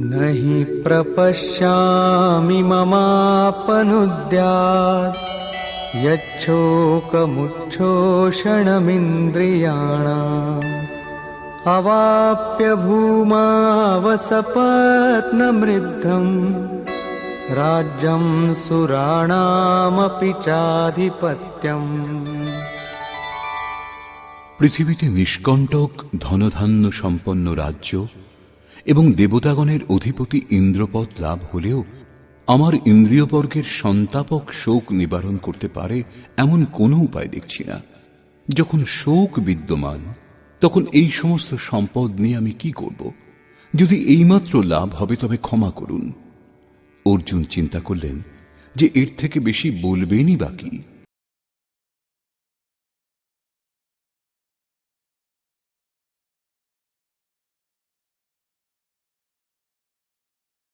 नहि प्रपश्यामि ममापनुद्यात् यच्छोकमुच्छोषणमिन्द्रियाणाम् अवाप्य भूमावसपत्नमृद्धम् राज्यं सुराणामपि चाधिपत्यम्। পৃথিবীতে নিষ্কণ্টক ধনধান্য সম্পন্ন রাজ্য এবং দেবতাগণের অধিপতি ইন্দ্রপদ লাভ হলেও আমার ইন্দ্রিয়বর্গের সন্তাপক শোক নিবারণ করতে পারে এমন কোনো উপায় দেখছি না। যখন শোক বিদ্যমান তখন এই সমস্ত সম্পদ নিয়ে আমি কি করব? যদি এইমাত্র লাভ হবে তবে ক্ষমা করুন। অর্জুন চিন্তা করলেন যে এর থেকে বেশি বলবেনই বাকি।